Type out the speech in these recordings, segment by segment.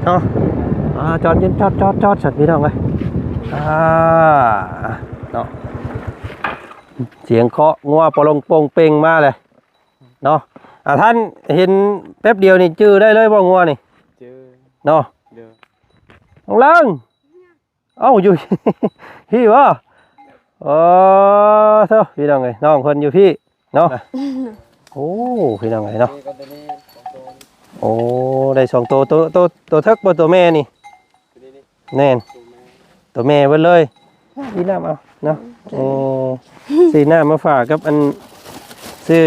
เนาะจอดยืนจอดสัตว์พี่น้องเลยเนาะเสียงเคาะงัวปลงโป่งเป่งมาเลยเนาะท่านเห็นแป๊บเดียวนี่จื้อได้เลยบ่งัวนี่จื้อเนาะน้องเลิงเอ้าอยู่ พี่วะเท่าพี่น้องเลยน้องคนอยู่พี่เนาะโอ้พี่น้องเลยเนาะโอ้ได้2ตัวทักบ่ตัวแม่นี่แน่นตัวแม่เบิดเลยพี่น้ำเอาเนาะสีหน้ามาฝากกับอันซื้อ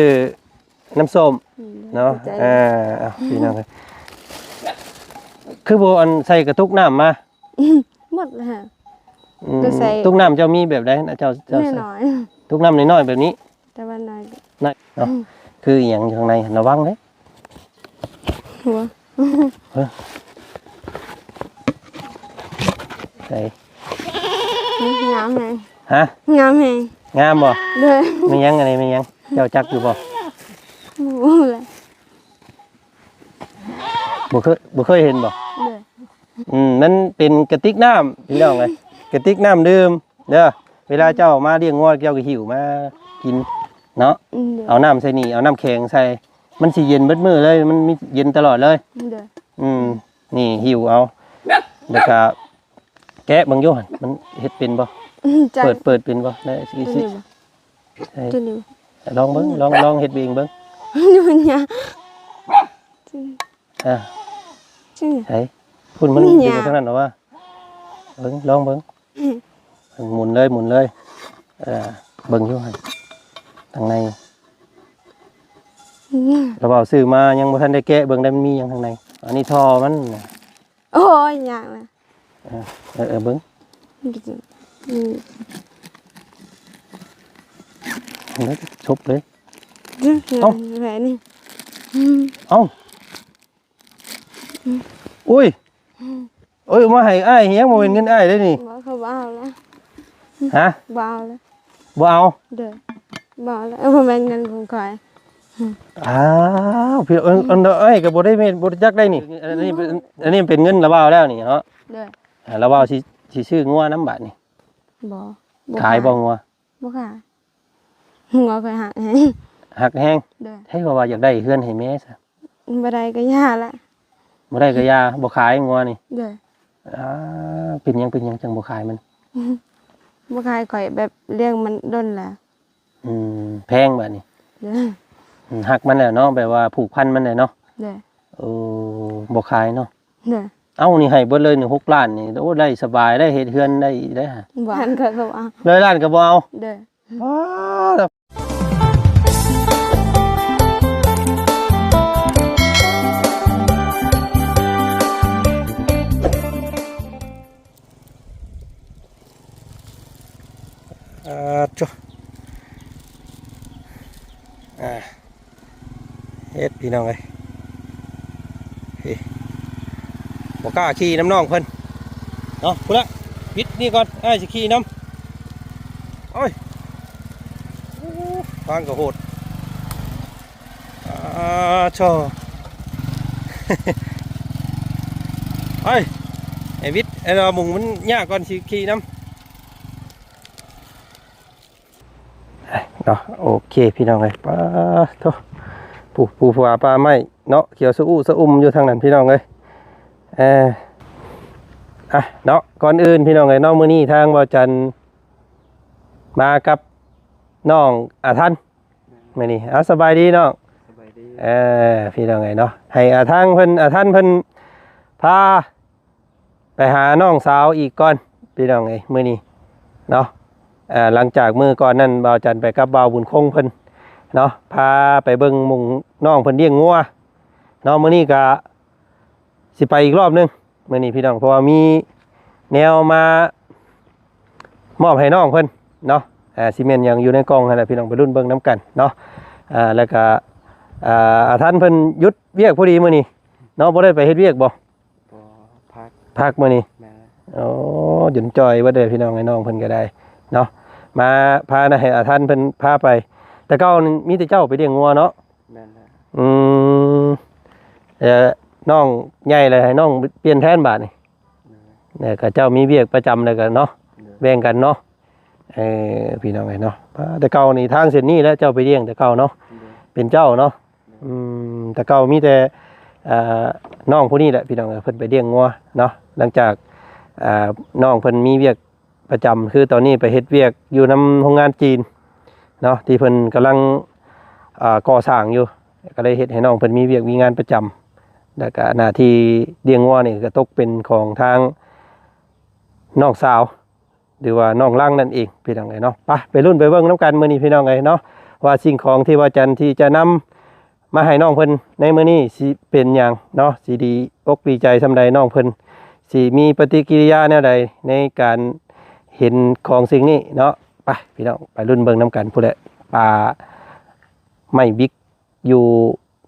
น้ำส้มเนาะพี่น้องเลยคือโบอันใส่กระตุกน้ำมาหมดเลยฮะตุกน้ำเจ้ามีแบบใดนะเจ้าน้อยตุกน้ำน้อยแบบนี้แต่ว่าน้อยเนาะคืออย่างข้างในระวังเลยหัวใส่งามไงฮะงามไงงามบ่เลยไม่ยังอะไรไม่ยังเจ้าจักอยู่บ่เลยบ่เคยเห็นบ่นั่นเป็นกระติกน้ำพี่น้องเลยกระติกน้ำดื่มเด้อเวลาเจ้ามาเลี้ยงงัวเจ้าก็หิวมากินเนาะเอาน้ำใส่นี่เอาน้ำแข็งใส่มันสิเย็นเบิดมื้อเลยมันมีเย็นตลอดเลยนี่หิวเอาแล้วก็แกะบางโยหันมันเฮ็ดเป็นบ่เปิดเป็นบ่ได้สิลองเบิ่งลองเฮ็ดเองเบิ่งอยู่เนี่ยใช่คุณมันเป็นเท่านั้นหรอวะเบิ่งลองเบิ่งหมุนเลยเบิ่งอยู่หั่นทางในเราเอาซื้อมายังบ่ทันได้แกะเบิ่งได้มันมีหยังข้างในอันนี้ท่อมันโอ้ยยากนะเบิ่งชบเลยเอ้าแหวนนี่เอ้าอุ้ยมาให้อ้ายเฮียงบ่เป็นเงินอ้ายได้นี่บ่เขาบ่เอาแล้วฮะบ่เอาแล้วบ่เอาเด้อบ่เอาแล้วบ่แม่นเงินของข่อยพี่อันเอ้ยก็บ่ได้บ่จักได้นี่อันนี้เป็นเงินระเบ้าแล้วนี่เนาะเด้อระเบ้าสิซื้องัวน้ำบาดนี่บ่ขายบ่งัวบ่ขายงัวข่อยหักแห้งเด้อให้ว่าอยากได้เฮือนให้แม่ซะบ่ได้ก็ย่าละบ่ได้ก็ย่าบ่ขายงัวนี่เด้อเป็นหยังจังบ่ขายมันบ่ขายข่อยแบบเลี้ยงมันดนล่ะแพงบาดนี่เด้อหักมันแล้วเนาะแบบว่าผูกพันมันเลยเนาะเด้อบ่ขายเนาะเด้อเอ้านี่ให้เบิดเลยนี่6ล้านนี่โอ้ได้สบายได้เฮ็ดเฮือนได้ฮะบ้านก็เอาเลยล้านก็บ่เอาเด้อจ้ะเฮ็ดพี่น้องเอ้ยบ่กล้าขี่น้ำน้องเพิ่นเนาะพุ่นละปิดนี่ก่อนอ้ายสิขี่น้ำโอ้ยฟังก็โหดช่อ ไอ้วิทย์ไอ้เรามุงมันยากก่อนสิขี่น้ำเนาะโอเคพี่น้องเลยป้าโธ่ปูผัวปลาไม้เนาะเขียวสะอุ้มอยู่ทางนั้นพี่น้องเลยเนาะก่อนอื่นพี่น้องเลยน้องมื้อนี้ทางบ่จันมากับน้องท่านมื้อนี้สบายดีน้องสบายดีพี่น้องเลยเนาะให้ท่านเพิ่นพาไปหาน้องสาวอีกก่อนพี่น้องเลยมื้อนี้เนาะหลังจากมือก่อนนั้นบ่าวจันไปกับบ่าวบุญคงเพิ่นเนาะพาไปเบิ่งมุงน้องเพิ่นเลี้ยงงัวเนาะมื้อนี้ก็สิไปอีกรอบนึงมื้อนี้พี่น้องเพราะว่ามีแนวมามอบให้น้องเพิ่นเนาะซีเมนต์ยังอยู่ในกล่องนั่นแหละพี่น้องไปรุ่นเบิ่งน้ำกันเนาะแล้วก็ท่านเพิ่นหยุดเวียกพอดีมื้อนี้เนาะบ่ได้ไปเฮ็ดเวียกบ่พักมื้อนี้หยุดจอยบ่ได้พี่น้องให้น้องเพิ่นก็ได้เนาะมาพาให้ท่านเพิ่นพาไปแต่เก่ามีแต่เจ้าไปเลี้ยงงัวเนาะ น้องใหญ่เลยให้น้องเปลี่ยนแทนบาทนี่เนี่ยก็เจ้ามีเวียกประจำเลยกันเนาะแบ่งกันเนาะพี่น้องไงเนาะแต่เก่านี่ทางเส้นนี้แล้วเจ้าไปเลี้ยงแต่เก่าเนาะเป็นเจ้าเนาะแต่เก่ามีแต่น้องผู้นี้แหละพี่น้องเพิ่นไปเลี้ยงงัวเนาะหลังจากน้องเพิ่นมีเวียกประจำคือตอนนี้ไปเฮ็ดเวียกอยู่นำโรงงานจีนเนาะที่เพิ่นกำลังก่อสร้างอยู่ก็เลยเฮ็ดให้น้องเพิ่นมีเวียกมีงานประจำแล้วก็หน้าที่เลี้ยงงัวนี่ก็ตกเป็นของทางน้องสาวหรือว่าน้องล่างนั่นเองพี่น้องไงเนาะไปรุ่นไปเบิ่งน้ำกันมื้อนี้พี่น้องไงเนาะว่าสิ่งของที่ว่าจันที่จะนำมาให้น้องเพิ่นในมื้อนี้สิเป็นหยังเนาะสิดีอกดีใจซำใดน้องเพิ่นสิมีปฏิกิริยาแนวใดในการเห็นของสิ่งนี้เนาะไปพี่น้องไปรุ่นเบิ่งน้ำกันพุ่นแหละปลาไม่บิ๊กอยู่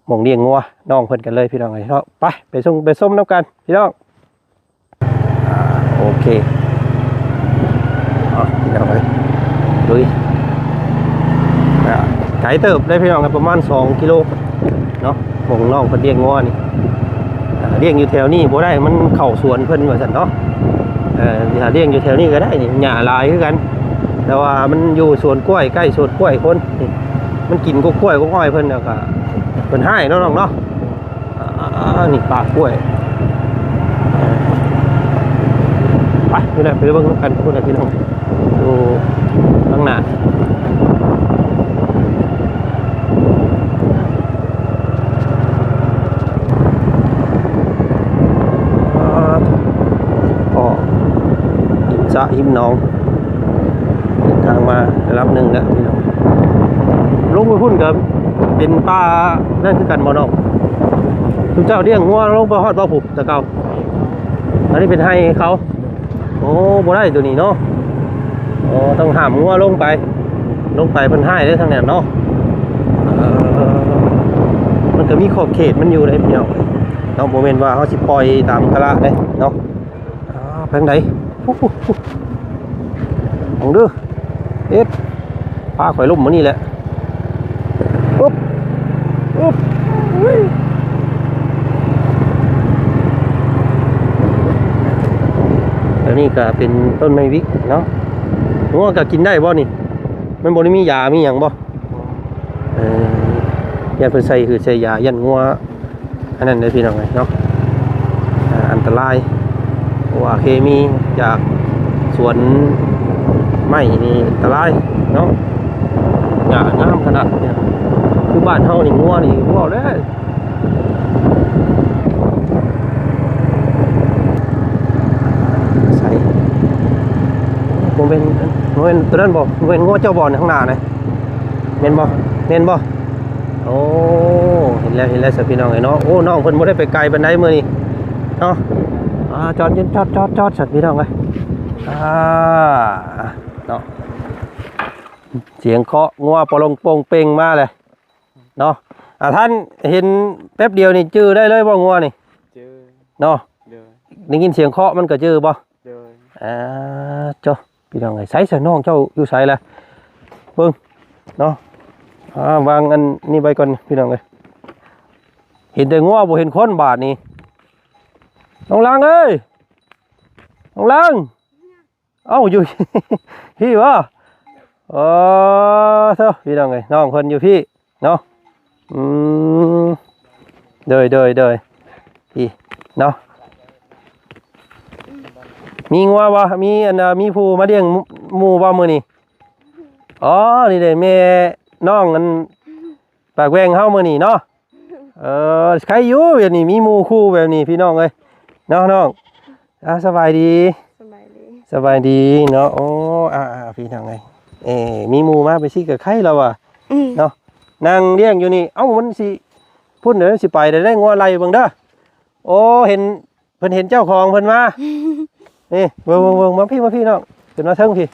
หม่องเลี้ยงงัวน้องเพิ่นกันเลยพี่น้องไงเนาะไปส้มน้ำกันพี่น้องโอเคพี่น้องเลยลุยไก่เติบได้พี่น้องกันประมาณ2 กิโลเนาะหม่องน้องเพิ่นเลี้ยงงัวนี่เลี้ยงอยู่แถวนี้บ่ได้มันเข้าสวนเพิ่นว่าซั่นเนาะถ้าเลี้ยงอยู่แถวนี้ก็ได้หญ้าลายคือกันแต่ว่ามันอยู่สวนกล้วยใกล้สวนกล้วยคนมันกินกล้วยก็อ้อยเพิ่นแล้วก็เพิ่นให้เนาะน้องเนาะนี่ปากกล้วยไปนี่แหละไปเบิ่งกันพูดกันพี่น้องดูข้างหน้าหิมน้องเดินทางมารับหนึ่งแล้วพี่น้องลงไปพุ่นกับเป็นปลานั่นคือกันบ่น้องทุกเจ้าเลี้ยงงัวลงไปฮอดบ่ผูกตะเกาอันนี้เป็นให้เขาโอ้บ่ได้ตัวนี้เนาะต้องห้ามงัวลงไปเพิ่นให้ได้ทางนั้นเนาะมันก็มีขอบเขตมันอยู่ในพี่น้องเนาะบ่แม่นว่าเฮาสิปล่อยตามกะละเด้เนาะไปทางใดลองดูปลาข่อยลุ่มมานี่แหละปุ๊บแล้วนี่ก็เป็นต้นไม้วิกเนาะงัวก็กินได้บ่นี่มันบ่ได้มียามีหยังบ่ยันเพิ่นใส่ยายันงัวอันนั้นได้พี่น้องเนาะอันตรายว่าเคมีจากสวนไม้นี่อันตรายเนาะหญ้างามขนาดเนี่ยคือบ้านเฮานี่งัวนี่งัวเลยใส่ผมเป็นตัวนั้นบ่เป็นงัวเจ้าบ่อนข้างหน้านะเม่นบ่โอ้เห็นแล้วสิพี่น้องไอ้เนาะโอ้น้องเพิ่นบ่ได้ไปไกลปานใดมื้อนี้เนาะจอดสัตว์พี่น้องเลยเนาะเสียงเคาะงัวปลงโป่งเป่งมาเลยเนาะท่านเห็นแป๊บเดียวนี่จื้อได้เลยบ่งัวนี่จื้อเนาะได้ยินเสียงเคาะมันก็จื้อบ่เจ้าพี่น้องเลยใส่น้องเจ้าอยู่ใส่ละเบิ่งเนาะวางอันนี้ไปก่อนพี่น้องเลยเห็นแต่งัวบ่เห็นคนบาดนี่น้องลังเอ้ยน้องลังเอ้าอยู่ พี่วะเท่าพี่น้องไงน้องคนอยู่พี่เนาะเดยพี่เนาะมีงัววะมีอันมีผู้มาเลี้ยงหมูบ่มื้อนี้นี่เด้แม่น้องอันปากแวงเฮามื้อนี้เนาะใครอยู่แบบนี้มีหมูคู่แบบนี้พี่น้องเอ้ยน้องสบายดีเนาะโอ้พี่น้องไงมีหมูมาไปสิกับใครแล้ววะเนาะนางเลี้ยงอยู่นี่มันสิพุ่นเดี๋ยวสิไปได้งัวไล่เบิ่งเด้อโอ้เห็นเพิ่นเห็นเจ้าของเพิ่นมานี่เบิ่งมาพี่น้องขึ้นมาเทิงพี่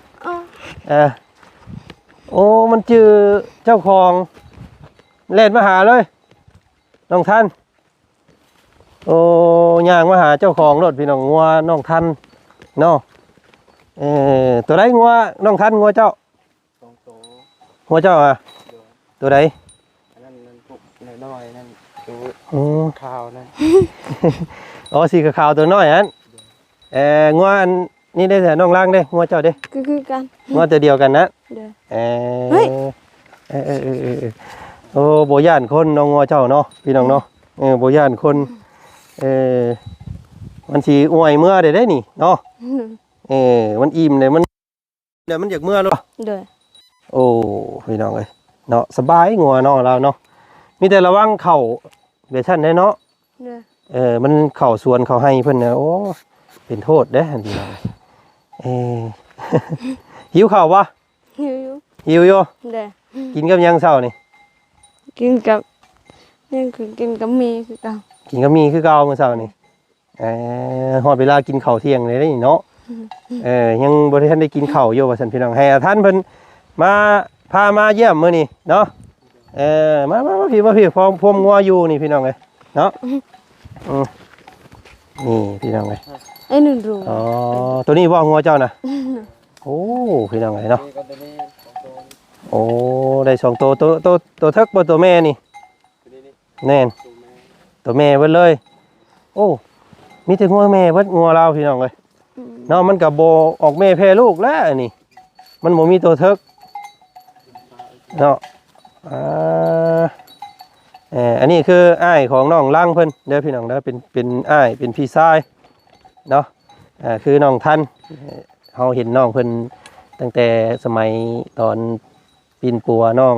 โอ้มันจื้อเจ้าของเล่นมาหาเลยน้องท่านโอ้ย่างมาหาเจ้าของรถพี่น้องงัวน้องท่านเนาะตัวใดงัวน้องท่านงัวเจ้างัวเจ้าตัวใด นั่นพวกน้อยนั่น อืม ข้าวนะ อ๋อสีขาวๆตัวน้อยอันงัวอันนี่ได้แต่น้องล่างเด้งัวเจ้าเด้ คือกัน งัวตัวเดียวกันนะ เด้อ เออ เฮ้ย โอ้โบย่านคนน้องงัวเจ้าเนาะพี่น้องเนาะโบย่านคนมันสีอวยเมื่อได้นี่เนาะมันอิ่มเลยมันเดี๋ยวมันอยากเมื่อหรอ เด้อ โอ้พี่น้องเอ้ยเนาะสบายงัวเนาะเราเนาะมีแต่ระวังเข่าเวชั่นได้เนาะ เด้อ มันเข่าสวนเขาให้เพิ่นเนี่ยโอ้เป็นโทษเด้อพี่น้องหิวข้าวปะ หิว หิวอยู่ เด้อ กินกับหยังเช้านี่ กินกับยังคือกินกับหมีคือเก่า กินกับมีคือเก่าเมื่อเช้านี่ฮอดเวลากินข้าวเที่ยงเลยได้นี่เนาะยังบ่ได้ทันได้กินข้าวอยู่ว่าซั่นพี่น้องให้ท่านเพิ่นมาพามาเยี่ยมมื้อนี้เนาะมาพี่พรมงัวอยู่นี่พี่น้องเอ้ยเนาะนี่พี่น้องเอ้ย ไอ้หนึ่งรู้ อ๋อตัวนี้บ่งัวเจ้าน่ะโอ้พี่น้องเอ้ยเนาะ นี่ก็ตัวนี้ของตัว โอ้ได้2ตัวเทิกบ่ตัวแม่นี่ ตัวนี้ แน่น ตัวแม่ ตัวแม่เบิดเลยโอ้มีแต่งัวแม่เบิดงัวเราพี่น้องเอ้ยเนาะมันก็บ่ออกแม่แพร่ลูกแล้วอันนี้มันบ่มีตัวเทิกเนาะอันนี้คืออ้ายของน้องล่างเพิ่นเด้อพี่น้องเด้อเป็นอ้ายเป็นพี่ชายเนาะคือน้องทันเฮาเห็นน้องเพิ่นตั้งแต่สมัยตอนปีนปัวน้อง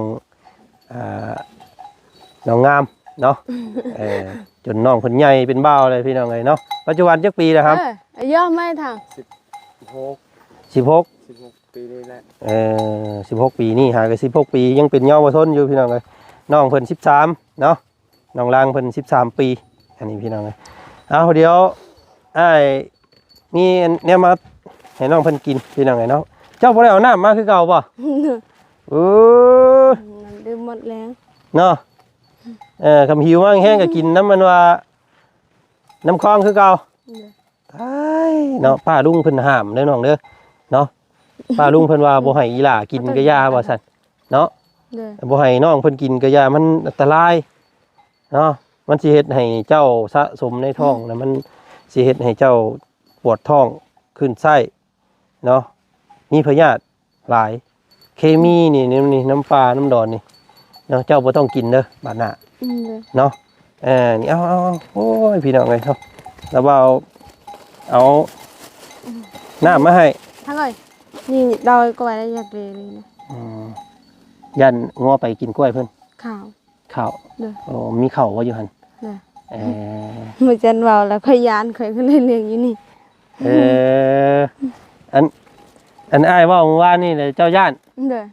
น้องงามเนาะจนน้องเพิ่นใหญ่เป็นบ่าวเลยพี่น้องเอ้ยเนาะปัจจุบันจักปีแล้วครับ ย่อไม่ทาง 16 ปีนี่แหละ 16 ปีนี่หาก็16 ปียังเป็นเยาวชนอยู่พี่น้องเอ้ยน้องเพิ่น13เนาะน้องลางเพิ่น13 ปีอันนี้พี่น้องเอ้ยเอาเดี๋ยวอ้ายมีเนี่ยมาให้น้องเพิ่นกินพี่น้องเอ้ยเนาะเจ้าบ่ได้เอาน้ำมาคือเก่าบ่เออ มันดื่มหมดแล้ว เนาะคำหิวมากแห้งก็กินน้ำมันว่าน้ำคลองคือเก่าตายเนาะป้าลุงเพิ่นห้ามเด้อน้องเด้อเนาะป้าลุงเพิ่นว่าบ่ให้อีหล่ากินกะยาว่าซั่นเนาะ เด้อ บ่ให้น้องเพิ่นกินกะยามันอันตรายเนาะมันสิเฮ็ดให้เจ้าสะสมในท้องนะมันสิเฮ็ดให้เจ้าปวดท้องขึ้นไส้เนาะมีพยาธิหลายเคมีนี่น้ำปลาน้ำดอนนี่เนาะเจ้าบ่ต้องกินเด้อบาดหน้า เด้อ เนาะนี่เอาโอ้ยพี่น้องเลยเนาะแล้วว่าเอาน้ำมาให้ ทั้งเลยนี่ดอยก็ไว้ได้อยากเลยนะ ยันงัวไปกินกล้วยเพิ่น ข่าว ข้าว เด้อ โอ้มีข้าวว่าอยู่หั่น เด้อ เออ มือจันเบาแล้วค่อยยานค่อยก็เลยเลี้ยงอยู่นี่ เอออันอ้ายว่าเมื่อวานนี่เลยเจ้าย่าน เด้อ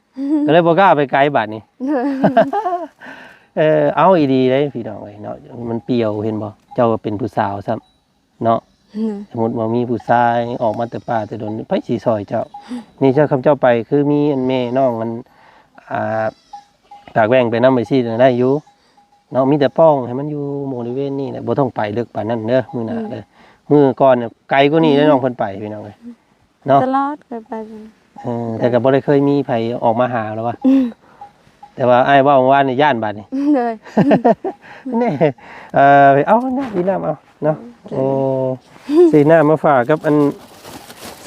ก็เลยบ่กล้าไปไกลบัดนี้ เด้อ เอาอีดีเลยพี่น้องเอ้ยเนาะมันเปรี้ยวเห็นบ่เจ้าก็เป็นผู้สาวซ้ำเนาะ สมมุติว่ามีผู้ชายออกมาแต่ป่าแต่โดนไผสิซอยเจ้า นี่เจ้าคำเจ้าไปคือมีอันแม่น้องมันตากแว่งไปนำไปซี่ได้อยู่เนาะมีแต่ป้องให้มันอยู่บริเวณนี้แหละบ่ต้องไปลึกปานนั้นเด้อมื้อหน้าเด้อมื้อก่อนเนี่ยไกลกว่านี้ได้น้องเพิ่นไปพี่น้องเอ้ยเนาะ ตลอดเคยไปกัน แต่ก็บ่ได้เคยมีไผออกมาหาแล้วว่าแต่ว่าอ้ายเว้าว่านี่ย่านบาดนี่ เด้อ นี่เอาน้ำดีน้ำเอาเนาะโอ้ซื้อน้ำมาฝากกับอัน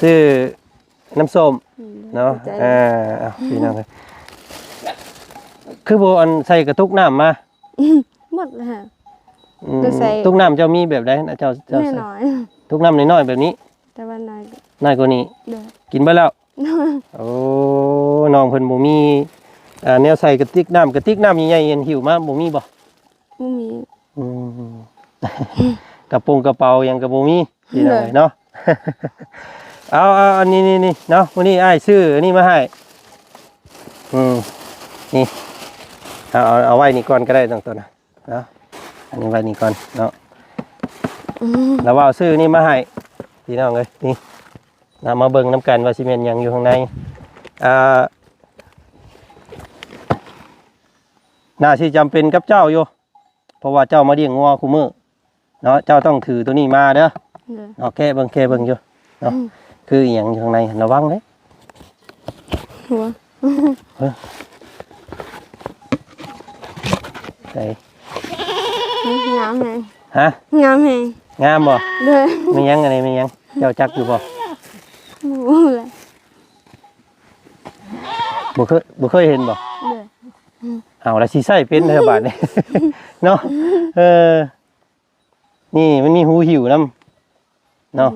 ซื้อน้ำส้มเนาะเอาพี่น้องเลยคือโบอันใส่กระตุกน้ำมา หมดแล้ว ตุกน้ำเจ้ามีแบบใดนะเจ้า แน่ ใส่ น้อย ตุกน้ำน้อยๆแบบนี้ แต่ว่าน้อย น้อยกว่านี้ เด้อ กินไปแล้วโอ้น้องเพิ่นบ่มีแนวใส่กระติกน้ำใหญ่ๆเห็นหิวมาบ่มีบ่ บ่มี อืม กระโปรงกระเป๋ายังกระโบมีที่ไหนเนาะ เอาอันนี้เนาะวันนี้อ้ายซื้ออันนี้มาให้นี่เอาไว้นี่ก่อนก็ได้ตั้งตัวนะเนาะอันนี้ไว้นี่ก่อนเนาะแล้วว่าซื้อนี่มาให้พี่น้องเลยนี่นำมาเบิ่งน้ำกันว่าซีเมนต์ยังอยู่ข้างในน่าสิจำเป็นกับเจ้าอยู่เพราะว่าเจ้ามาเลี้ยงงัวคู่มือเนาะเจ้าต้องถือตัวนี้มาเด้อ เด้อ โอเคเบิ่งอยู่เนาะคืออหย่างอยู่ข้างในระวังเลย หัว ใส่ งามแฮง ฮะ งามแฮง งามบ่ เลย มีหยังอะไรมีหยังเจ้าจักอยู่บ่ โอ้เลย บ่เคยเห็นบ่ เลย เอาละสิใส่เป็นเด้อบาดนี้ เนาะนี่มันมีหูหิวนํเนาะ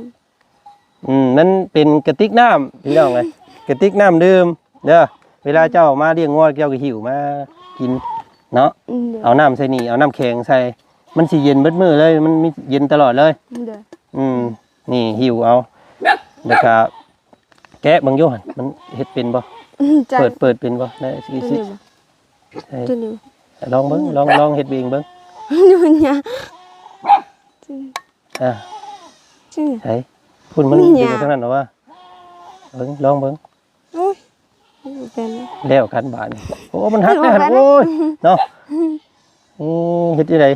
มันเป็นกระติกน้ำพี่น้องเอ้ยกระติกน้ำดื่มเด้อเวลาเจ้ามาเลี้ยงงัวเจ้าก็หิวมากินเนาะ เลย เอาน้ำใส่นี่เอาน้ำแข็งใส่มันสิเย็นเบิดมื้อเลยมันมีเย็นตลอดเลย เลย นี่หิวเอาแล้วก็แกะเบิ่งอยู่หั่นมันเฮ็ดเป็นบ่ จั เปิดเป็นบ่ได้สิ ตัวนี้ตัวนี้ ลองเบิ่งลองเฮ็ดเองเบิ่ง ดูเนี่ย อ่ะ จริง ไสพุ่นมัน เนี่ เป็น ย เท่านั้นเหรอวะเบิ่งลองเบิ่ง โอ้ยเป็น แล้วกันบาดนี่โอ้มันหักได้หั่น เป็นบ่ โอ้ยเนาะเฮ็ดจังได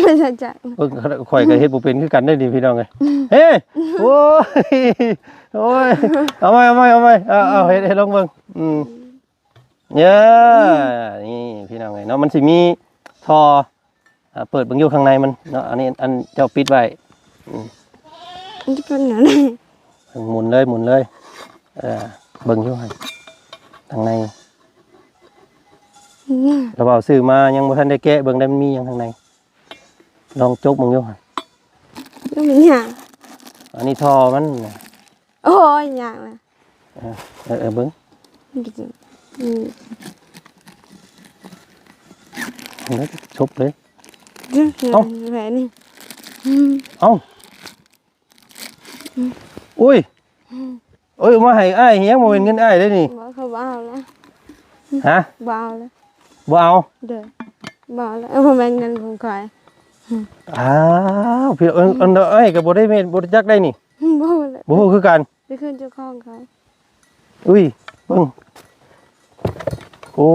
ไม่ใช่จัด เบิ่งข่อยก็เฮ็ดบ่เป็นคือกันได้ดิพี่น้องเอ้ยเฮ้โอ้ยโอ้ยเอาใหม่เอาเฮ็ดลองเบิ่งเนี่ยนี่พี่น้องเอ้ยเนาะมันสิมีท่อเปิดเบิ่งอยู่ข้างในมันเนาะอันนี้อันเจ้าปิดไว้ มันจะเป็นอะไร หมุนเลยเบิ่งอยู่หั่นข้างในเราเอาซื้อมายังบ่ทันได้แกะเบิ่งได้มันมีหยังข้างในลองจกเบิ่งอยู่หั่น ก็มีอย่าง อันนี้ท่อมัน โอ้ยอย่างละ เบิ่ง แล้วชบเลย เอ้าแหวนนี่ เอ้าอุ้ยโอ้ยมาให้อ้ายเฮียงบ่เป็นเงินอ้ายได้นี่ บอกเขาเบาแล้ว ฮะ เบาแล้ว บ่เอา เด้อเบาแล้วเอาเป็นเงินของใคร อ้าวพี่อันเอ้ยก็บ่ได้เม็ดบ่ได้จักได้นี่ บ่เลย บ่ฮู้คือกัน ไปขึ้นเจ้าของเขา อุ้ยเบิ่งโอ้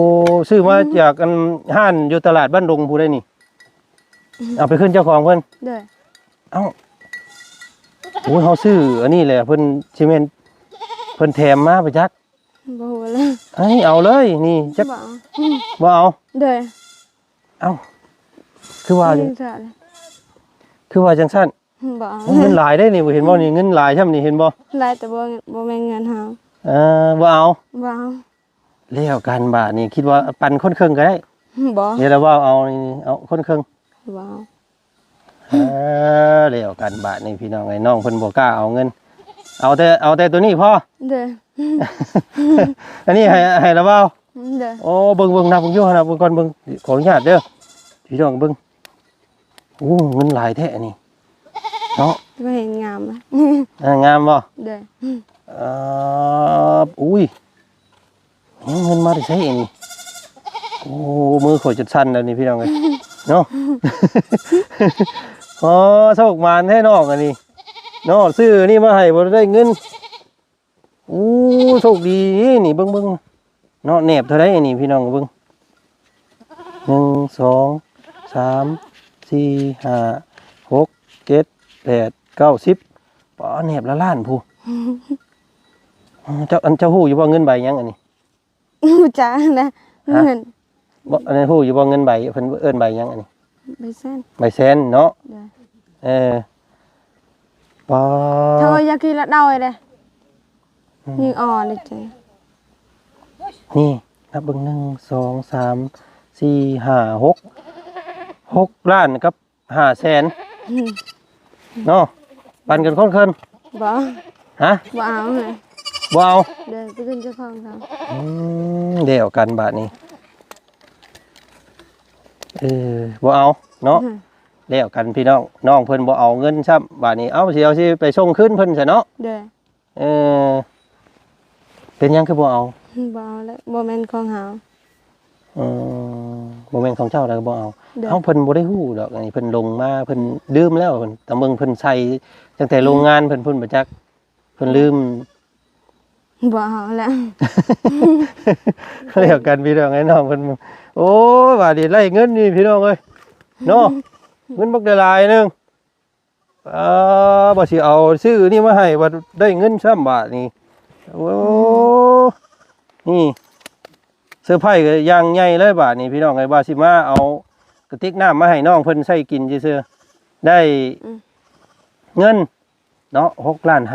ซื้อมาจากอันห้านอยู่ตลาดบ้านดงผู้ใดนี่เอาไปขึ้นเจ้าของเพิ่น เด้อ เอ้าโอ้ยเฮาซื้ออันนี้แหละเพิ่นสิแม่นเพิ่นแถมมาไปจัก บ่เลย อันนี้เอาเลยนี่จัก บ่ บ่เอา เด้อ เอ้าคือว่าจัง เถอะเลย คือว่าจังซั่น บ่ เงินหลายได้นี่บ่เห็นบ่นี่เงินหลายช่ำนี่เห็นบ่ ไล่แต่บ่แม่นเงินเฮา บ่เอา บ่เอา แล้วกันบาทนี่คิดว่าปันคนครึ่งก็ได้ บ่ เดี๋ยวเราว่าเอานี่เอาคนครึ่ง บ่เอา แล้วกันบาทนี่พี่น้องไอ้น้องเพิ่นบ่กล้าเอาเงิน เอาแต่ตัวนี้พอ เด้อ อันนี้ให้เราเว้า เด้อ โอ้เบิ่งนะเบิ่งอยู่นะเบิ่งก่อนเบิ่งขออนุญาตเด้อพี่น้องเบิ่งโอ้เงินหลายแท้นี่เนาะ ก็เห็นงามนะ งามบ่ เด้อ อุ้ยเงินมาได้ใช้เองนี่โอ้มือข่อยจะสั่นแล้วนี่พี่น้องเอ้ยเนาะ อ๋อโชคมานให้น้องอันนี้น้องซื้อนี่มาให้บ่ได้เงินอู้โชคดีนี่เบิ่งเนาะแหนบเท่าไรนี่พี่น้องเบิ่ง1 2 3 4 5 6 7 8 9 10ป๋อแหนบละล้านผู้ เจ้าฮู้อยู่บ่เงินใบหยังอันนี้ บ่จ้านะเงิน บ่อันนี้ฮู้อยู่บ่เงินใบเพิ่นเอิ้นใบหยังอันนี้ ไปเส้น ใบแสนเนาะ เด้อ ปอ เธออยากกินละเดาเลยยิงอ่อนเลยจ้ะ นี่นับเบิ่ง1 2 3 4 5 6ล้านกับ5แสนเนาะปันกันคนเคิน บ่ ฮะ บ่เอาเลย บ่เอา เดินไปขึ้นเจ้าของเขา เดี๋ยวกันบาดนี้บ่เอาเนาะแล้วกันพี่น้องเพิ่นบ่เอาเงินซ้ำบาดนี้เอาสิไปส่งคืนเพิ่นซะเนาะ เด้อ เป็นหยังคือบ่เอา บ่เอาแล้วบ่แม่นของเฮา บ่แม่นของเจ้าแล้วก็บ่เอา เด้อ เฮาเพิ่นบ่ได้ฮู้ดอกอันนี้เพิ่นลงมาเพิ่นลืมแล้วเพิ่นแต่เบิ่งเพิ่นใส่ตั้งแต่โรงงานเพิ่นพุ่นบ่จักเพิ่นลืม บ่เอาแล้ว เรียกกันพี่น้องไอ้น้องเพิ่นโอ้ยว่าดิไล่เงินนี่พี่น้องเอ้ยเนาะเงินบักได้หลายนึงบ่สิเอาซื้อนี่มาให้ว่าได้เงิน3บาทนี่โอ้นี่เสื้อร์ไผ่ก็อย่างใหญ่เลยบาทนี่พี่น้องไอ้ว่าสิมาเอา กระติกน้ำมาให้น้องเพิ่นใช้กินซื่อๆได้เงินเนาะ6 ล้าน 5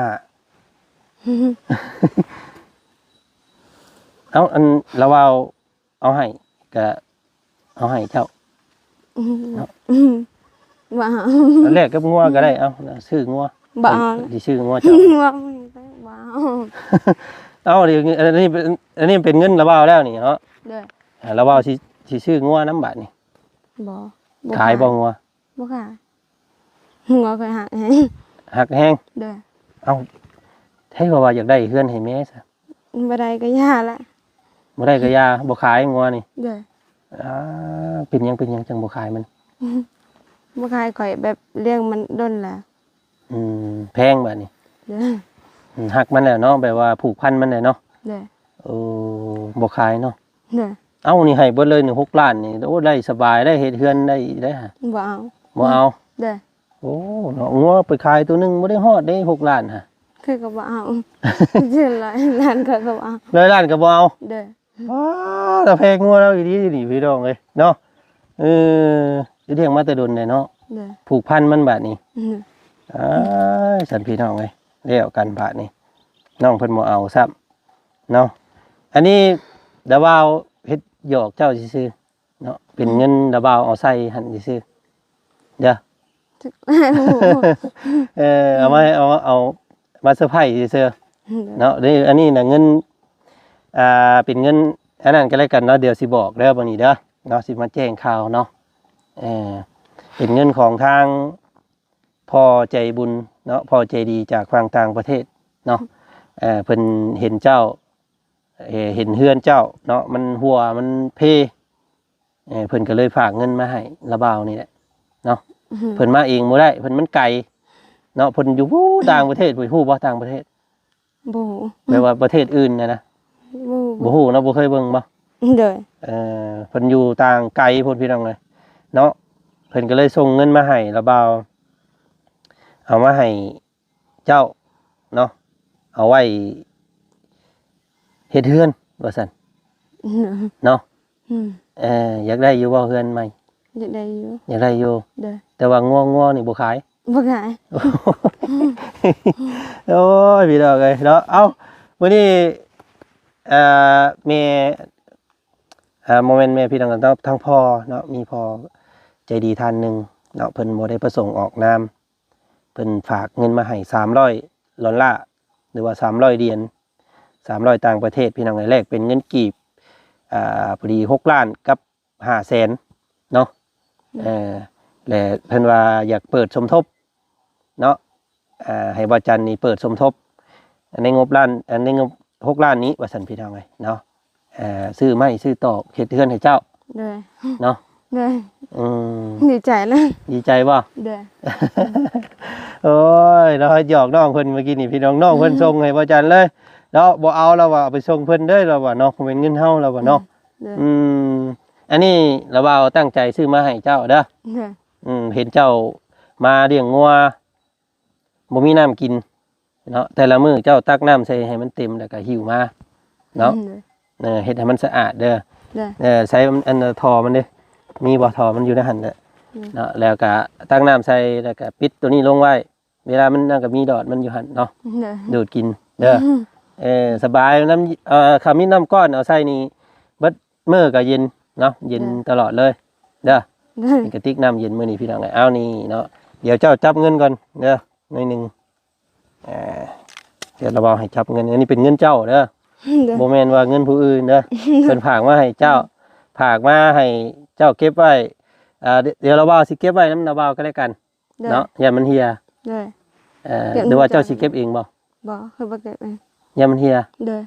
เอาอันละวาวเอาให้ก็เอาให้เจ้า บ่เอา อันแรกกับงัวก็ได้เอาซื้องัว บ่เอา สิซื้องัวเจ้า บ่เอา เอาดิอันนี้เป็นเงินละวาวแล้วนี่เนาะ เด้อ ละวาวสิซื้องัวน้ำบาดนี่ บ่ ขายบ่งัว บ่ขายหัวเคยหัก หักแห้ง เด้อ เอาให้ว่าอยากได้เฮือนให้แม่ซะ บ่ได้ก็ย่าละ บ่ได้ก็ยาบ่ขายงัวนี่ เด้อ เป็นหยังจังบ่ขายมัน บ่ขายข่อยแบบเลี้ยงมันดนแล้ว แพงบาดนี่ เด้อ หักมันแล้วเนาะแบบว่าผูกพันมันเลยเนาะ เด้อ โอ้บ่ขายเนาะ เด้อ เอ้านี่ให้เบิดเลยนี่6 ล้านนี่โอ้ได้สบายได้เฮ็ดเฮือนได้ฮะ บ่เอา บ่เอา เด้อ โอ้เนาะงัวไปขายตัวหนึงบ่ได้ฮอดได้6 ล้านฮะ คือก็บ่เอาชื่อร้อยล้านก็บ่เอา 100 ล้านก็บ่เอา เด้อ ว้าแต่แพงงัวแล้วอีดีนี่พี่น้องเอ้ยเนาะเลี้ยงมาแต่ดนเลยเนาะ เด้อ ผูกพันมันบาดนี้ อือ สันพี่น้องเอ้ยแล้วกันบาดนี้น้องเพิ่นบ่เอาซ้ำเนาะอันนี้ดาวาวเฮ็ดหยอกเจ้าซื่อๆเนาะเป็นเงินดาวาวเอาใส่หั่นซื่อๆเด้อ เอามาเซอร์ไพรส์ซื่อๆเนาะนี่อันนี้น่ะเงินเป็นเงินอันนั้นก็แล้วกันเนาะเดี๋ยวสิบอกเด้อบัดนี้เด้อเนาะสิมาแจ้งข่าวเนาะเป็นเงินของทางพ่อใจบุญเนาะพ่อใจดีจากฝั่งต่างประเทศเนาะเพิ่นเห็นเจ้าเห็นเฮือนเจ้าเนาะมันหัวมันเพเพิ่นก็เลยฝากเงินมาให้ระบาวนี่แหละเนาะเพิ่นมาเองบ่ได้เพิ่นมันไกลเนาะเพิ่นอยู่ต่างประเทศบ่ฮู้บ่ต่างประเทศ บ่ แปลว่าประเทศอื่นนะ บ่ บ่ฮู้เนาะบ่เคยเบิ่งบ่ เด้อ เพิ่นอยู่ต่างไกลพุ่นพี่น้องเลยเนาะเพิ่นก็เลยส่งเงินมาให้ระบาวเอามาให้เจ้าเนาะเอาไว้เฮ็ดเฮือนว่าซั่นเนาะอยากได้อยู่บ่เฮือนใหม่ อยากได้อยู่ อยากได้อยู่ เด้อ แต่ว่างัวนี่บ่ขาย บ่ขาย โอ้ยพี่น้องเอ้ยเนาะเอ้ามื้อนี้แม่โมเมนต์แม่พี่น้องกันทั้งพ่อเนาะมีพ่อใจดีท่านหนึงเนาะเพิ่นบ่ได้ประสงค์ออกนามเพิ่นฝากเงินมาให้300 ดอลลาร์หรือว่า300 เหรียญ300ต่างประเทศพี่น้องแรกเป็นเงินกีบพอดี6 ล้านกับ5 แสนเนาะและเพิ่นว่าอยากเปิดสมทบเนาะให้บ่จันนี่เปิดสมทบในงบล้านในงบ6 ล้านนี้ว่าซั่นพี่น้องเอ้ยเนาะซื้อไม้ซื้อตอกเฮ็ดเฮือนให้เจ้า เด้อ เนาะ เด้อ อ ดีใจเลย ดีใจบ่ เด้อ โอ้ยเราหยอกน้องเพิ่นเมื่อกี้นี่พี่น้องเพิ่นส่งให้บ่จันเลยแล้วบ่เอาแล้วว่าเอาไปส่งเพิ่นเด้อแล้วว่าเนาะเป็นเงินเฮาแล้วว่าเนาะ เด้อ อันนี้เราว่าตั้งใจซื้อมาให้เจ้าเด้อ เด้อ เห็นเจ้ามาเลี้ยงงัวบ่มีน้ำกินเนาะแต่ละมื้อเจ้าตักน้ำใส่ให้มันเต็มแล้วก็หิวมาเนาะเฮ็ดให้มันสะอาดเด้อ เด้อ ใช้อันท่อมันเด้มีบ่ท่อมันอยู่ในหั่นเด้อเนาะแล้วก็ตักน้ำใส่แล้วก็ปิดตัวนี้ลงไว้เวลามันนั่นก็มีดอดมันอยู่หั่นเนาะ เด้อ ดูดกินเด้อสบายน้ำขามีน้ำก้อนเอาใส่นี่เบิดมื้อก็เย็นเนาะเย็นตลอดเลยเด้อ เด้อ มีกระติกน้ำเย็นมื้อนี้พี่น้องเอานี่เนาะเดี๋ยวเจ้าจับเงินก่อนเด้อหน่อยหนึงเดี๋ยวเราเอาให้จับเงินอันนี้เป็นเงินเจ้าเด้อ เด้อ บ่แม่นว่าเงินผู้อื่นเด้อ เพิ่นฝากมาให้เจ้าฝากมาให้เจ้าเก็บไว้เดี๋ยวเราว่าสิเก็บไว้นำนาบ่าวก็แล้วกันเนาะอย่ามันเหีย เด้อ หรือว่าเจ้าสิเก็บเองบ่ บ่คือบ่เก็บเอง อย่ามันเหีย เด้อ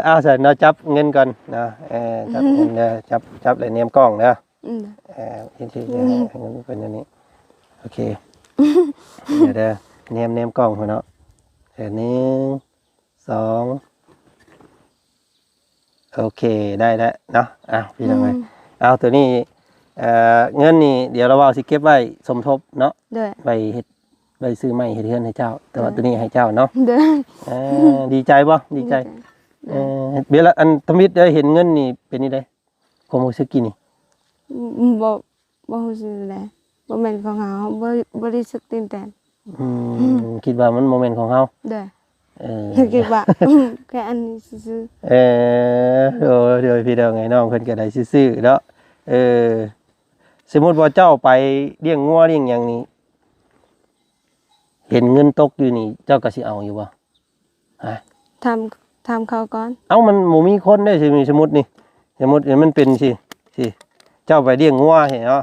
เอาเสร็จเนาะจับเงินก่อนเนาะจับเงินเด้อจับเลยเนียมกล้องเด้อเห็นที่เงินเป็นอย่างนี้โอเคเดี๋ยวเด้อเนียมกล้องเนาะ1 2โอเคได้แล้วเนาะพี่น้องเอ้ยเอาตัวนี้เงินนี่เดี๋ยวเราเอาสิเก็บไว้สมทบเนาะ เด้อ ไปเฮ็ดไปซื้อไม้เฮ็ดเฮือนให้เจ้าแต่ว่าตัวนี้ให้เจ้าเนาะ เด้อ ดีใจบ่ดีใจเวลาอันทมิตได้เห็นเงินนี่เป็นนี่ได้ ความรู้สึกกินนี่ บ่รู้สึกแลบ่แม่นของเฮาบ่รู้สึกตื่นเต้น คิดว่ามันโมเมนต์ของเฮา เด้อ เออ คิดว่าแค่อันนี้ซื่อ เดี๋ยวพี่น้องไงน้องเพิ่นก็ได้ซื่อๆเนาะสมมุติว่าเจ้าไปเลี้ยงงัวเลี้ยงหยังนี่เห็นเงินตกอยู่นี่เจ้าก็สิเอาอยู่บ่ฮะ ๆทำเขาก่อน เอ้ามันบ่มีคนได้สิมีสมมุตินี่สมมุติมันเป็นสิเจ้าไปเลี้ยงงัวเห็นเนาะ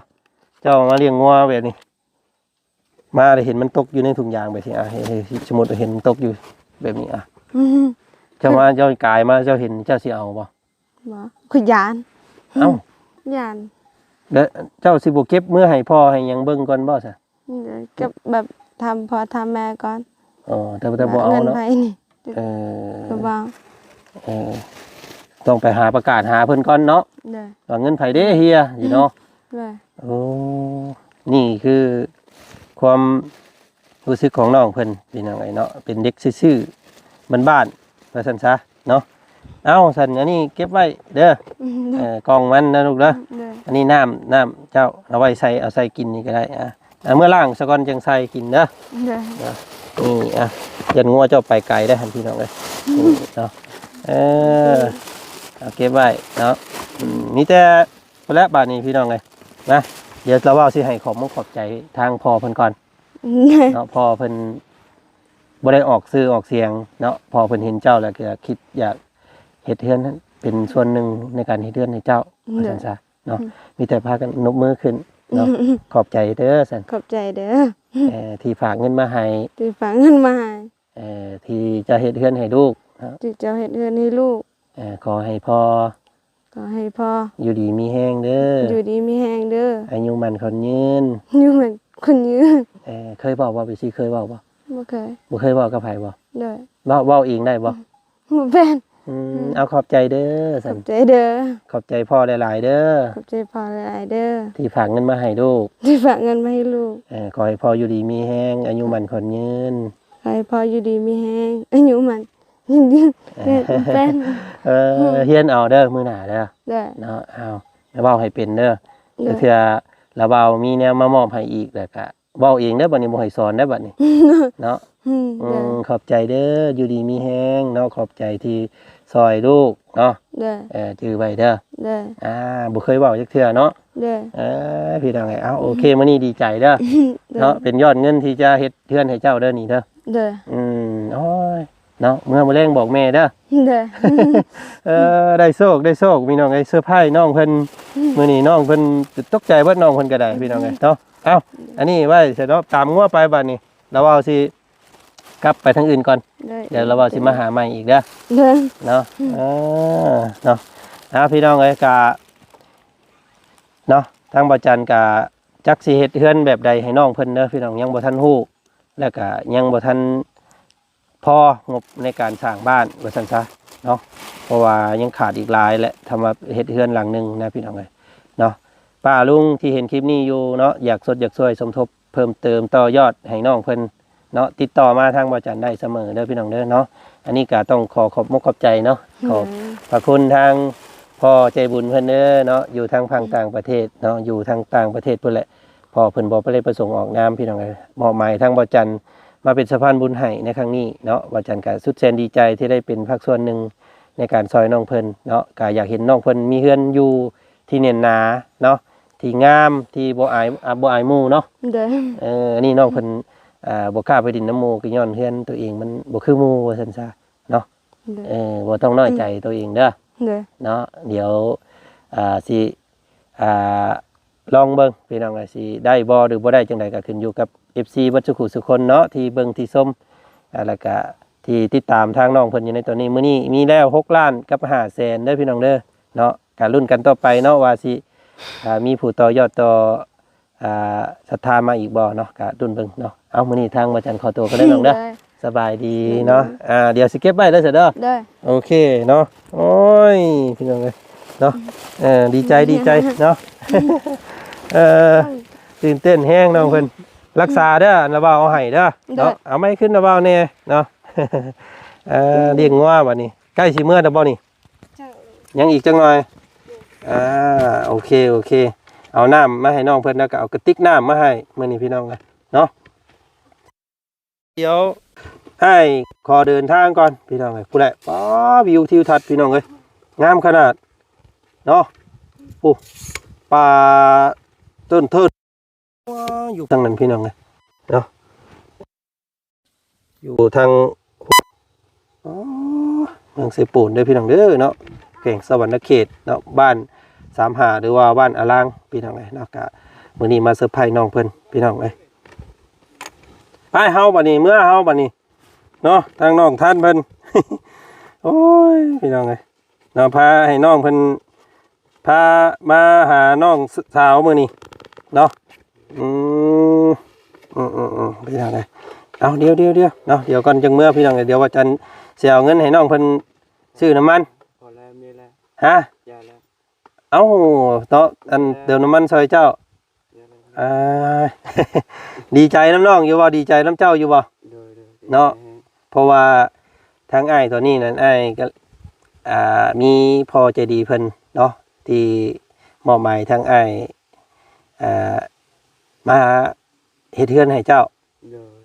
เจ้ามาเลี้ยงงัวแบบนี้มาได้เห็นมันตกอยู่ในถุงยางแบบนี้สมมุติเห็นตกอยู่แบบนี้เจ้ากายมาเจ้าเห็นเจ้าสิเอาบ่ บ่คือยาน เอ้า ยาน แล้วเจ้าสิบ่เก็บมื้อให้พ่อให้หยังเบิ่งก่อนบ่ซะ เก็บแบบทำพอทำแม่ก่อน อ๋อแต่บ่เอา เงิน เนาะ ไปนี่ เออ ก็บ่ เออต้องไปหาประกาศหาเพิ่นก่อนเนาะ เด้อ ว่าเงินไผเด้เฮียอยู่เนาะ เด้อ โอ้นี่คือความรู้สึกของน้องเพิ่นเป็นจังไงเนาะเป็นเด็กซื่อๆบ้านๆว่าซั่นซะเนาะเอ้าซั่นอันนี้เก็บไว้เด้อกล่องมันนะลูกเด้อ เด้อ อันนี้น้ำเจ้าเอาไว้เอาใส่กินนี่ก็ได้เมื่อล้างซะก่อนจังใส่กินเด้อ เด้อ นี่ยันงัวเจ้าไปไกลได้หันพี่น้องเลยนี่เนาะเอาเก็บไว้เนาะนี่แต่พอแล้วบาทนี้พี่น้องเลยนะเดี๋ยวเราว่าสิให้ขอบใจทางพ่อเพิ่นก่อนเนาะพ่อเพิ่นบ่ได้ออกซื้อออกเสียงเนาะพ่อเพิ่นเห็นเจ้าแล้วก็คิดอยากเฮ็ดเฮือนนั้นเป็นส่วนหนึ่งในการเฮ็ดเฮือนให้เจ้าว่าซั่นซะเนาะมีแต่พากันนบมือขึ้นเนาะขอบใจเด้อซั่น ขอบใจเด้อ ที่ฝากเงินมาให้ ที่ฝากเงินมาให้ ที่จะเฮ็ดเฮือนให้ลูกเนาะ ที่จะเฮ็ดเงินให้ลูก ขอให้พ่อ ก็ให้พ่อ อยู่ดีมีแห้งเด้อ อยู่ดีมีแฮงเด้อ อายุมันคนยืน อยู่เหมือนคนยืน เคยบอกว่าไปสิเคยบอกบ่ บ่เคย บ่เคยบอกกับไผบ่ เด้อ เว้าเองได้บ่ บ่เป็น เอาขอบใจเด้อ ข สั่ อน บใจเด้อ ขอบใจพ่อหลายๆเด้อ ขอบใจพ่อหลายๆเด้อ ที่ฝากเงินมาให้ลูก ที่ฝากเงินมาให้ลูก ขอให้พ่ออยู่ดีมีแห้งอายุมันคนยืน ขอให้พ่ออยู่ดีมีแฮงอายุมันยืนเป็น เฮียนเอาเด้อมื้อหน้าเด้อ เด้อ เนาะเอาแล้วเว้าให้เป็นเด้อ เด้อ เทื่อละเว้ามีแนวมามอบให้อีกแล้วก็เว้าเองเด้อบัดนี้บ่ให้สอนเด้อบัดนี้เนาะ เด้อ ขอบใจเด้ออยู่ดีมีแห้งเนาะขอบใจที่ซอยลูกเนาะ เด้อ จื้อไว้เด้อ เด้อ บ่เคยเว้าจักเทื่อเนาะ เด้อ พี่น้องไงโอเคมื้อนี้ดีใจเด้อเนาะเป็นยอดเงินที่จะเฮ็ดเทื่อนให้เจ้าเด้อนี่เด้อ เด้อ โอ้ยเนาะเมื่อมื้อแลงบอกแม่เด้อ เด้อ ได้โชคพี่น้องไอ้เซอร์ไพรส์น้องเพิ่นมื้อนี้น้องเพิ่นตกใจเบิดน้องเพิ่นก็ได้พี่น้องไงเนาะเอ้าอันนี้ไว้เสร็จเนาะตามงัวไปบัดนี้แล้วเอาสิกลับไปทางอื่นก่อน เดี๋ยวเราเอาสิมาหาใหม่อีกเด้อ เด้อ เนาะเนาะพี่น้องเอ้ยกะเนาะทางบ่จันกะจักสิเฮ็ดเฮือนแบบใดให้น้องเพิ่นเด้อพี่น้องยังบ่ทันฮู้แล้วก็ยังบ่ทันพองบในการสร้างบ้านว่าซั่นซะเนาะเพราะว่ายังขาดอีกหลายและทำมาเฮ็ดเฮือนหลังนึงนะพี่น้องเอ้ยเนาะป้าลุงที่เห็นคลิปนี้อยู่เนาะอยากช่วยสมทบเพิ่มเติมต่อยอดให้น้องเพิ่นเนาะติดต่อมาทางบ่จันได้เสมอเด้อพี่น้องเด้อเนาะอันนี้ก็ต้องขอบขอบใจเนาะขอบพระคุณทางพ่อใจบุญเพิ่นเด้อเนาะอยู่ทางฝั่งต่างประเทศเนาะอยู่ทางต่างประเทศพุ่นแหละพ่อเพิ่นบ่ได้ประสงค์ออกนามพี่น้องเอ้ยมอบหมายทางบ่จันมาเป็นสะพานบุญให้ในครั้งนี้เนาะบ่จันก็สุดแสนดีใจที่ได้เป็นภาคส่วนหนึ่งในการซอยน้องเพิ่นเนาะก็อยากเห็นน้องเพิ่นมีเฮือนอยู่ที่แน่นหนาเนาะที่งามที่บ่อายหมู่เนาะ เด้อ อันนี้น้องเพิ่นบ่กล้าไปดินน้ำหมู่ก็ย้อนเฮือนตัวเองมันบ่คือหมู่ว่าซั่นซะเนาะบ่ต้องน้อยใจตัวเองเด้อ เด้อ เนาะเดี๋ยวสิลองเบิ่งพี่น้องว่าสิได้บ่หรือบ่ได้จังไดก็ขึ้นอยู่กับ FC บัดสุขุสุคนเนาะที่เบิ่งที่ชมแล้วก็ที่ติดตามทางน้องเพิ่นอยู่ในตอนนี้มื้อนี้มีแล้ว6ล้านกับ5แสนเด้อพี่น้องเด้อเนาะก็ลุ้นกันต่อไปเนาะว่าสิมีผู้ต่อยอดต่อศรัทธามาอีกบ่เนาะก็ดุนเบิ่งเนาะเอามื้อนี้ทางมาจันขอตัวก็ได้น้องเด้อสบายดีเนาะเดี๋ยวสิเก็บไว้เด้อเด้อ เด้อ โอเคเนาะโอ้ยพี่น้องเอ้ยเนาะดีใจเนาะตื่นเต้นแห้งน้องเพิ่นรักษาเด้อระเบาเอาให้เด้อเนาะเอาไม่ขึ้นระเบาแน่เนาะเลี้ยงงัวบัดนี้ใกล้สิเมื่อแล้วบ่นี่ยังอีกจังหน่อย โอเคโอเคเอาน้ำมาให้น้องเพิ่นแล้วก็เอากระติกน้ำมาให้มื้อนี้พี่น้องเลยเนาะเดี๋ยวให้ขอเดินทางก่อนพี่น้องเลยผู้ใดป้าวิวทิวทัศน์พี่น้องเลยงามขนาดเนาะโอ้ป่าต้นเทิดว้าอยู่ทางนั้นพี่น้องเลยเนาะอยู่ทางอ๋อเมืองเสปูนเด้อพี่น้องเด้อเนาะแข่งสวรรณเขตเนาะบ้านสามหาหรือว่าบ้านอารางพี่น้องเลยเนาะกะมื้อนี้มาเซอร์ไพรส์น้องเพิ่นพี่น้องเลยไปเฮาบัดนี้เมื่อเฮาบัดนี้เนาะทางน้องท่านเพิ่น โอ้ยพี่น้องเลยเนาะพาให้น้องเพิ่นพามาหาน้องสาวมื้อนี้เนาะพี่น้องเลยเอาเดี๋ยวเนาะเดี๋ยวก่อนจังเมื่อพี่น้องเลยเดี๋ยวว่าจันสิเอาเงินให้น้องเพิ่นซื้อน้ำมันพอแล้วมีแล้ว ฮะ ยาแล้ว เอ้าเนาะอันเดี๋ยวน้ำมันซอยเจ้าย าแล้ว อ่า ดีใจน้ำน้องอยู่บ่ดีใจน้ำเจ้าอยู่บ่ โดย เนาะ เพราะว่าทางอ้ายตัวนี้นั่นอ้ายก็มีพ่อใจดีเพิ่นเนาะที่มอบหมายทางอ้ายมาเฮ็ดเฮือนให้เจ้า โดย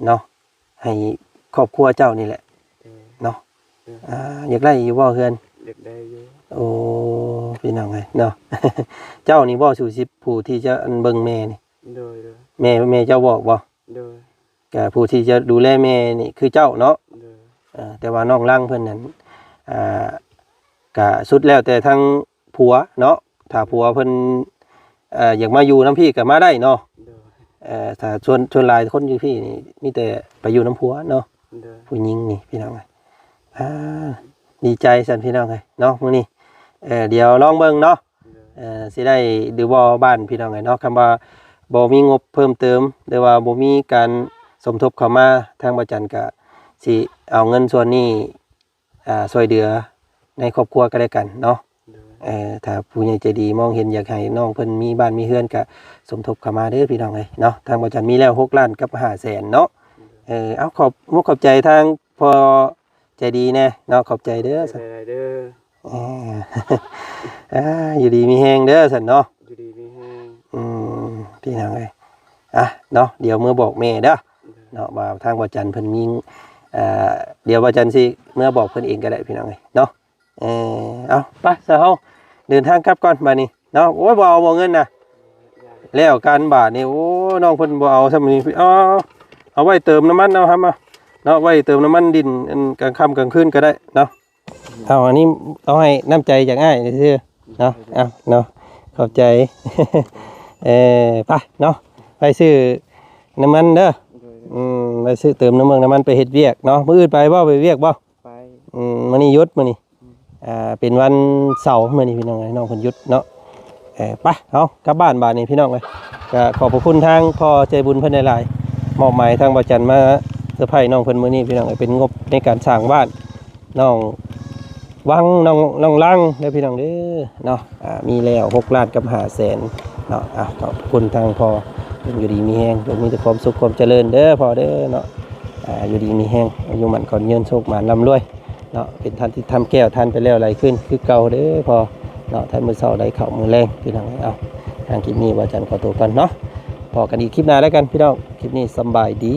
เนาะให้ครอบครัวเจ้านี่แหละเนาะอยากได้อยู่บ่เฮือน เด็กได้อยู่ โอ้พี่น้องไงเนาะ เจ้านี่บ่สู่สิบผู้ที่จะอันเบิ่งแม่นี่ โดย แม่เจ้าบอกบ่ โดย ก็ผู้ที่จะดูแลแม่นี่คือเจ้าเนาะ โดย แต่ว่าน้องล่างเพิ่นนั้นก็สุดแล้วแต่ทั้งผัวเนาะถ้าผัวเพิ่นอยากมาอยู่น้ำพี่ก็มาได้เนาะ โดย ถ้าชวนหลายคนอยู่พี่นี่มีแต่ไปอยู่น้ำผัวเนาะ โดย ผู้หญิงนี่พี่น้องไงดีใจสันพี่น้องไงเนาะมื้อนี้เดี๋ยวลองเบิ่งเนาะสิได้ดูบ่บ้านพี่น้องไงเนาะคำว่าบ่มีงบเพิ่มเติมหรือว่าบ่มีการสมทบเข้ามาทางบ่จันก็สิเอาเงินส่วนนี้ช่วยเหลือในครอบครัวก็ได้กันเนาะถ้าผู้ใหญ่ใจดีมองเห็นอยากให้น้องเพิ่นมีบ้านมีเรือนก็สมทบเข้ามาเด้อพี่น้องไงเนาะทางบ่จันมีแล้ว6ล้านกับ500,000เนาะเอาขอบใจทางพอใจดีแน่เนาะขอบใจเด้อ ได้เด้อ อยู่ดีมีแฮงเด้อสันเนาะ อยู่ดีมีแห้ง พี่น้องเอ้ยเนาะเดี๋ยวเมื่อบอกแม่เด้อเนาะว่าทางบ่จันเพิ่นมีเดี๋ยวบ่จันสิเมื่อบอกเพิ่นเองก็ได้พี่น้องเอ้ยเนาะเอาไปซะเฮาเดินทางกลับก่อนบัดนี้เนาะโอ้ยบ่เอาบ่เงินน่ะแล้วกันบาทนี่โอ้น้องเพิ่นบ่เอาซะมื้อนี้เอาไว้เติมน้ำมันเอาครับมาเนาะไว้เติมน้ำมันดินกลางค่ำกลางคืนก็ได้เนาะเอาอันนี้เอาให้น้ำใจจากง่ายซื่อเนาะเอาเนาะขอบใจ ไปเนาะไปซื้อน้ำมันเด้อไปซื้อเติมน้ำมันไปเฮ็ดเวียกเนาะมื้ออื่นไปบ่ไปเวียกบ่ ไป มื้อนี้หยุดมื้อนี้เป็นวันเสาร์มื้อนี้พี่น้องน้องเพิ่นหยุดเนาะไปเอากลับบ้านนี้พี่น้องเอ้ยก็ขอบพระคุณทางพ่อใจบุญเพิ่นหลายๆมอบหมายทางบ่จันมาเซอร์ไพรส์น้องเพิ่นมื้อนี้พี่น้องเป็นงบในการสร้างบ้านน้องวังน้องลังเด้อพี่น้องเด้อเนาะมีแล้ว6ล้านกับ500,000เนาะขอบคุณทางพ่ออยู่ดีมีแฮงมีแต่ความสุขความเจริญเด้อพ่อเด้อเนาะอยู่ดีมีแฮงอายุมันก่อนเงินโชคหมานร่ำรวยเนาะเป็นท่านที่ทำแก้วท่านไปแล้วอะไรขึ้นคือเก่าเด้อพ่อเนาะท่านมื้อเช้าได้เข้ามื้อแรงพี่น้องเอาทางคลิปนี้ว่าจันขอตัวก่อนเนาะพอกันอีกคลิปหน้าแล้วกันพี่น้องคลิปนี้สบายดี